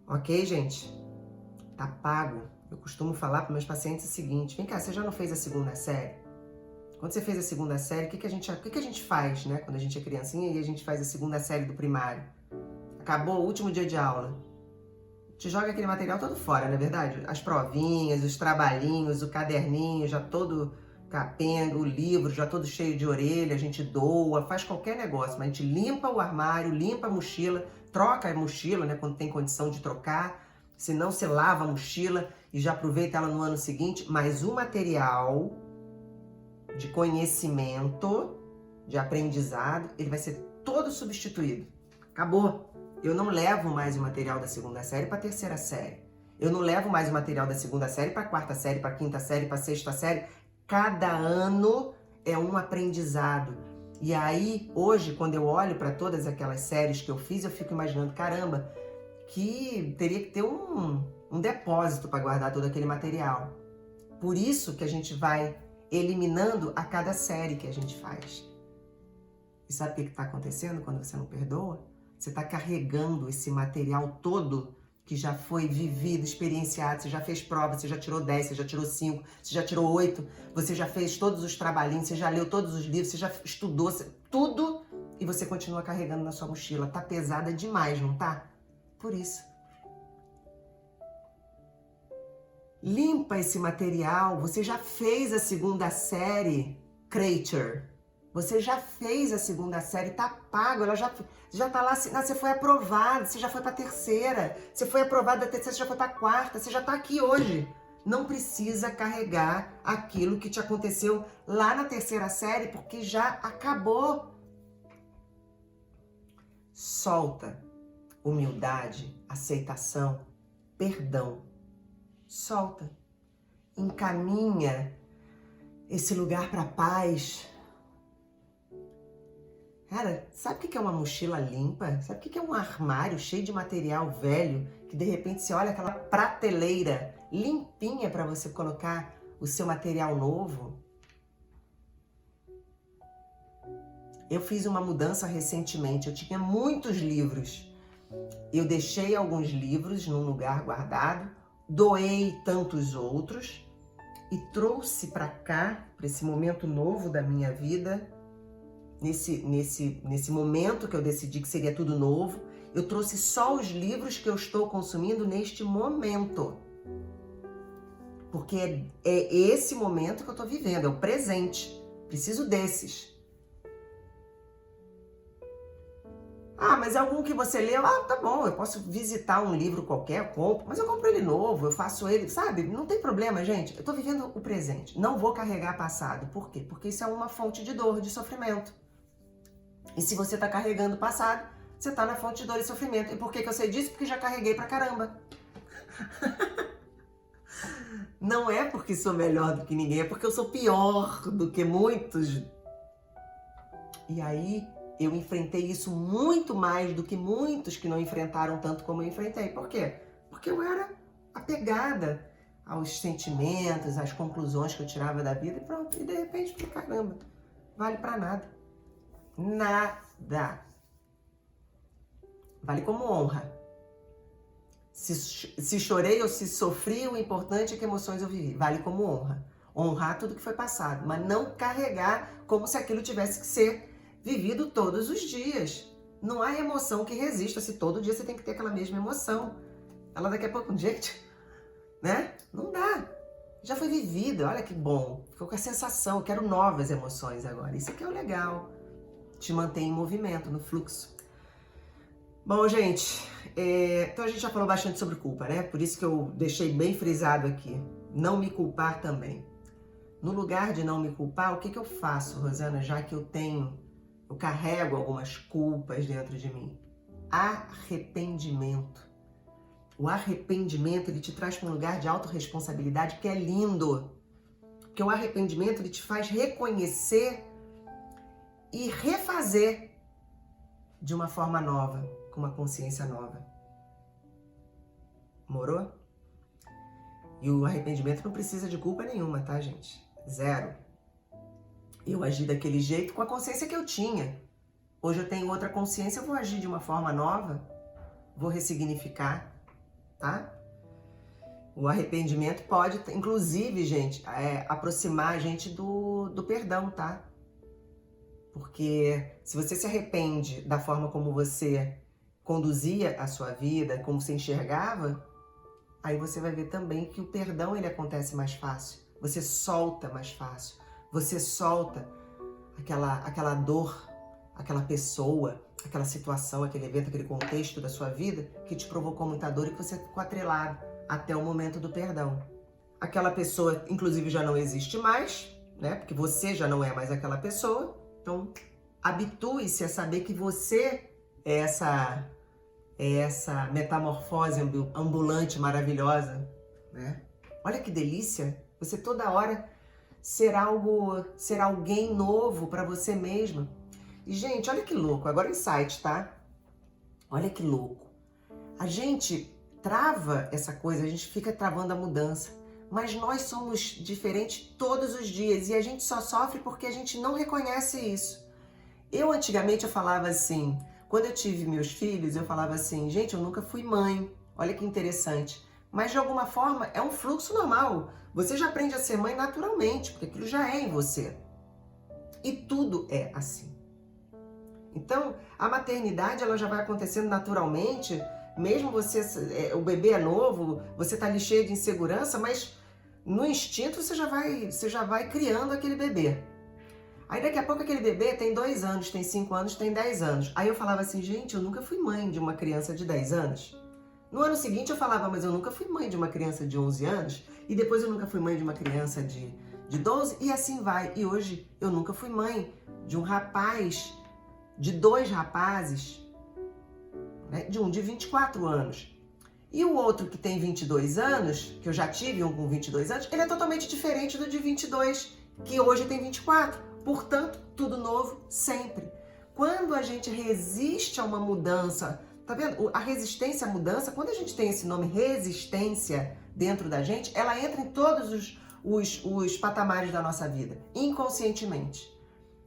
Ok, gente? Tá pago. Eu costumo falar para meus pacientes o seguinte, vem cá, você já não fez a segunda série? Quando você fez a segunda série, o que a gente faz, né? Quando a gente é criancinha e a gente faz a segunda série do primário. Acabou o último dia de aula. Te joga aquele material todo fora, não é verdade? As provinhas, os trabalhinhos, o caderninho já todo capenga, o livro já todo cheio de orelha, a gente doa, faz qualquer negócio, mas a gente limpa o armário, limpa a mochila, troca a mochila, né, quando tem condição de trocar, senão você lava a mochila e já aproveita ela no ano seguinte, mas o material de conhecimento, de aprendizado, ele vai ser todo substituído. Acabou. Eu não levo mais o material da segunda série para a terceira série. Eu não levo mais o material da segunda série para a quarta série, para a quinta série, para a sexta série. Cada ano é um aprendizado. E aí, hoje, quando eu olho para todas aquelas séries que eu fiz, eu fico imaginando, caramba, que teria que ter um depósito para guardar todo aquele material. Por isso que a gente vai eliminando a cada série que a gente faz. E sabe o que está acontecendo quando você não perdoa? Você está carregando esse material todo que já foi vivido, experienciado, você já fez prova, você já tirou 10, você já tirou 5, você já tirou 8, você já fez todos os trabalhinhos, você já leu todos os livros, você já estudou, tudo, e você continua carregando na sua mochila. Tá pesada demais, não tá? Por isso. Limpa esse material, você já fez a segunda série, Creature. Você já fez a segunda série, tá pago, ela já tá lá, você foi aprovado, você já foi pra terceira, você foi aprovado da terceira, você já foi pra quarta, você já tá aqui hoje. Não precisa carregar aquilo que te aconteceu lá na terceira série, porque já acabou. Solta. Humildade, aceitação, perdão. Solta. Encaminha esse lugar pra paz. Cara, sabe o que é uma mochila limpa? Sabe o que é um armário cheio de material velho? Que de repente você olha aquela prateleira limpinha para você colocar o seu material novo? Eu fiz uma mudança recentemente, eu tinha muitos livros. Eu deixei alguns livros num lugar guardado, doei tantos outros e trouxe para cá, para esse momento novo da minha vida, nesse momento que eu decidi que seria tudo novo, eu trouxe só os livros que eu estou consumindo neste momento. Porque é esse momento que eu estou vivendo, é o presente. Preciso desses. Ah, mas é algum que você leu? Ah, tá bom, eu posso visitar um livro qualquer, eu compro, mas eu compro ele novo, eu faço ele, sabe? Não tem problema, gente. Eu tô vivendo o presente. Não vou carregar passado. Por quê? Porque isso é uma fonte de dor, de sofrimento. E se você tá carregando o passado, você tá na fonte de dor e sofrimento. E por que eu sei disso? Porque já carreguei pra caramba. Não é porque sou melhor do que ninguém, é porque eu sou pior do que muitos. E aí eu enfrentei isso muito mais do que muitos que não enfrentaram tanto como eu enfrentei. Por quê? Porque eu era apegada aos sentimentos, às conclusões que eu tirava da vida e pronto. E de repente, caramba, vale pra nada. Nada. Vale como honra. Se chorei ou se sofri, o importante é que emoções eu vivi. Vale como honra. Honrar tudo que foi passado, mas não carregar como se aquilo tivesse que ser vivido todos os dias. Não há emoção que resista se todo dia você tem que ter aquela mesma emoção. Ela daqui a pouco, gente, né? Não dá. Já foi vivida, olha que bom. Ficou com a sensação, eu quero novas emoções agora. Isso aqui é o legal. Te mantém em movimento, no fluxo. Bom, gente, então a gente já falou bastante sobre culpa, né? Por isso que eu deixei bem frisado aqui. Não me culpar também. No lugar de não me culpar, o que eu faço, Rosana, já que eu carrego algumas culpas dentro de mim? Arrependimento. O arrependimento, ele te traz para um lugar de autorresponsabilidade que é lindo. Porque o arrependimento, ele te faz reconhecer e refazer de uma forma nova, com uma consciência nova. Morou? E o arrependimento não precisa de culpa nenhuma, tá, gente? Zero. Eu agi daquele jeito com a consciência que eu tinha. Hoje eu tenho outra consciência, eu vou agir de uma forma nova, vou ressignificar, tá? O arrependimento pode, inclusive, gente, aproximar a gente do perdão, tá? Porque se você se arrepende da forma como você conduzia a sua vida, como você enxergava, aí você vai ver também que o perdão, ele acontece mais fácil. Você solta mais fácil. Você solta aquela dor, aquela pessoa, aquela situação, aquele evento, aquele contexto da sua vida que te provocou muita dor e que você ficou atrelado até o momento do perdão. Aquela pessoa, inclusive, já não existe mais, né? Porque você já não é mais aquela pessoa. Então, habitue-se a saber que você é essa metamorfose ambulante maravilhosa, né? Olha que delícia! Você toda hora ser alguém novo para você mesma. E, gente, olha que louco. Agora insight, tá? Olha que louco. A gente trava essa coisa, a gente fica travando a mudança. Mas nós somos diferentes todos os dias e a gente só sofre porque a gente não reconhece isso. Antigamente, eu falava assim, quando eu tive meus filhos, eu falava assim, gente, eu nunca fui mãe. Olha que interessante. Mas, de alguma forma, é um fluxo normal. Você já aprende a ser mãe naturalmente, porque aquilo já é em você. E tudo é assim. Então, a maternidade, ela já vai acontecendo naturalmente, mesmo o bebê é novo, você tá ali cheio de insegurança, mas no instinto você já vai criando aquele bebê. Aí daqui a pouco aquele bebê tem 2 anos, tem 5 anos, tem 10 anos. Aí eu falava assim, gente, eu nunca fui mãe de uma criança de 10 anos. No ano seguinte eu falava, mas eu nunca fui mãe de uma criança de 11 anos. E depois eu nunca fui mãe de uma criança de 12 e assim vai. E hoje eu nunca fui mãe de um rapaz, de 2 rapazes, né? De um de 24 anos. E o outro que tem 22 anos, que eu já tive um com 22 anos, ele é totalmente diferente do de 22, que hoje tem 24. Portanto, tudo novo sempre. Quando a gente resiste a uma mudança, tá vendo? A resistência à mudança, quando a gente tem esse nome resistência dentro da gente, ela entra em todos os patamares da nossa vida, inconscientemente.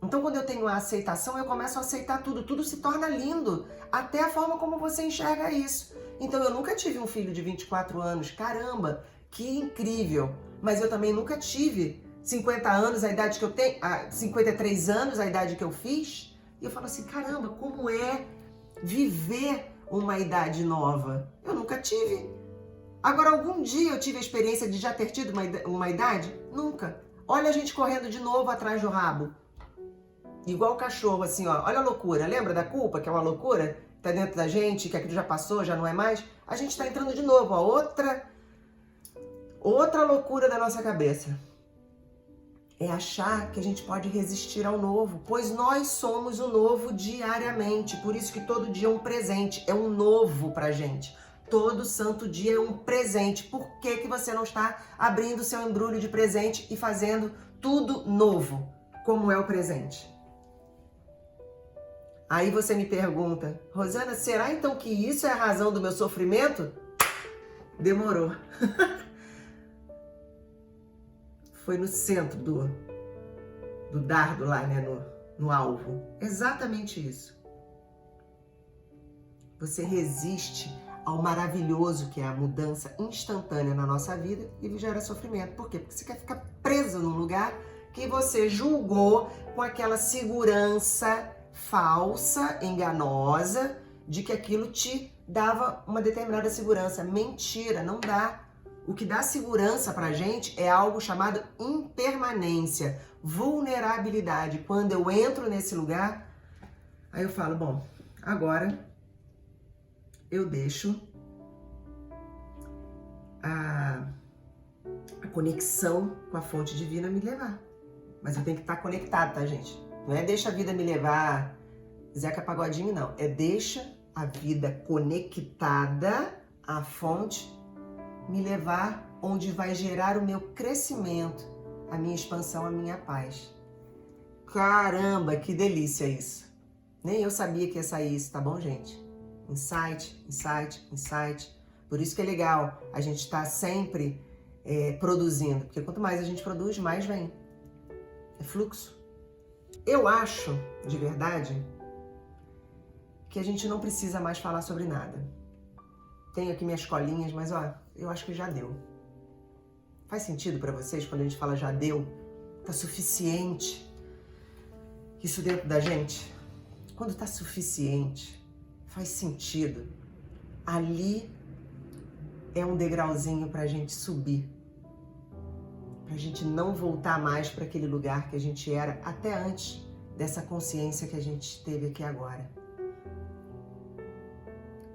Então, quando eu tenho a aceitação, eu começo a aceitar tudo se torna lindo, até a forma como você enxerga isso. Então, eu nunca tive um filho de 24 anos, caramba, que incrível, mas eu também nunca tive 50 anos, a idade que eu tenho, 53 anos, a idade que eu fiz, e eu falo assim, caramba, como é viver uma idade nova? Eu nunca tive. Agora, algum dia eu tive a experiência de já ter tido uma idade? Nunca. Olha a gente correndo de novo atrás do rabo. Igual o cachorro, assim, ó. Olha a loucura. Lembra da culpa, que é uma loucura? Tá dentro da gente, que aquilo já passou, já não é mais? A gente tá entrando de novo, ó. Outra loucura da nossa cabeça. É achar que a gente pode resistir ao novo, pois nós somos o novo diariamente. Por isso que todo dia é um presente, é um novo pra gente. Todo santo dia é um presente. Por que que você não está abrindo seu embrulho de presente e fazendo tudo novo, como é o presente? Aí você me pergunta, Rosana, será então que isso é a razão do meu sofrimento? Demorou. Foi no centro do dardo lá, né? No alvo. Exatamente isso. Você resiste ao maravilhoso que é a mudança instantânea na nossa vida e gera sofrimento. Por quê? Porque você quer ficar preso num lugar que você julgou com aquela segurança falsa, enganosa, de que aquilo te dava uma determinada segurança. Mentira, não dá. O que dá segurança pra gente é algo chamado impermanência, vulnerabilidade. Quando eu entro nesse lugar, aí eu falo, bom, agora eu deixo a conexão com a fonte divina me levar. Mas eu tenho que estar conectado, tá, gente? Não é deixa a vida me levar Zeca Pagodinho, não. É deixa a vida conectada à fonte me levar onde vai gerar o meu crescimento, a minha expansão, a minha paz. Caramba, que delícia isso. Nem eu sabia que ia sair isso, tá bom, gente? Insight, insight, insight. Por isso que é legal a gente estar sempre produzindo, porque quanto mais a gente produz, mais vem. É fluxo. Eu acho, de verdade, que a gente não precisa mais falar sobre nada. Tenho aqui minhas colinhas, mas ó, eu acho que já deu. Faz sentido pra vocês quando a gente fala já deu? Tá suficiente? Isso dentro da gente? Quando tá suficiente, faz sentido. Ali é um degrauzinho pra gente subir. Pra gente não voltar mais para aquele lugar que a gente era até antes dessa consciência que a gente teve aqui agora.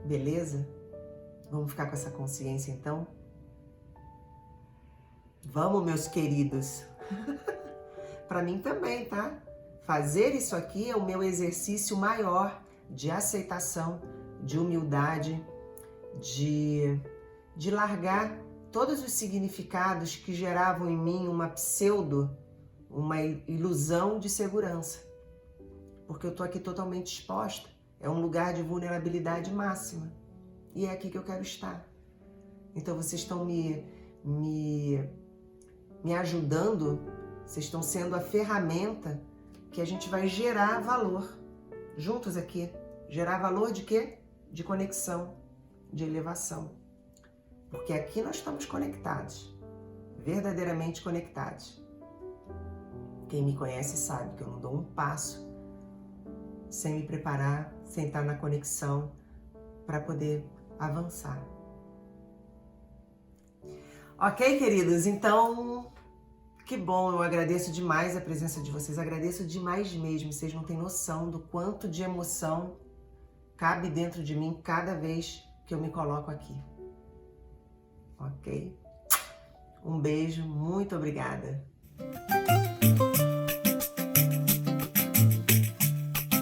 Beleza? Vamos ficar com essa consciência então? Vamos, meus queridos. Para mim também, tá? Fazer isso aqui é o meu exercício maior de aceitação, de humildade, de largar todos os significados que geravam em mim uma ilusão de segurança. Porque eu tô aqui totalmente exposta. É um lugar de vulnerabilidade máxima. E é aqui que eu quero estar. Então vocês estão me ajudando, vocês estão sendo a ferramenta que a gente vai gerar valor juntos aqui. Gerar valor de quê? De conexão, de elevação. Porque aqui nós estamos conectados, verdadeiramente conectados. Quem me conhece sabe que eu não dou um passo sem me preparar, sem estar na conexão para poder avançar. Ok, queridos? Então, que bom, eu agradeço demais a presença de vocês, agradeço demais mesmo, vocês não têm noção do quanto de emoção cabe dentro de mim cada vez que eu me coloco aqui. Ok? Um beijo, muito obrigada.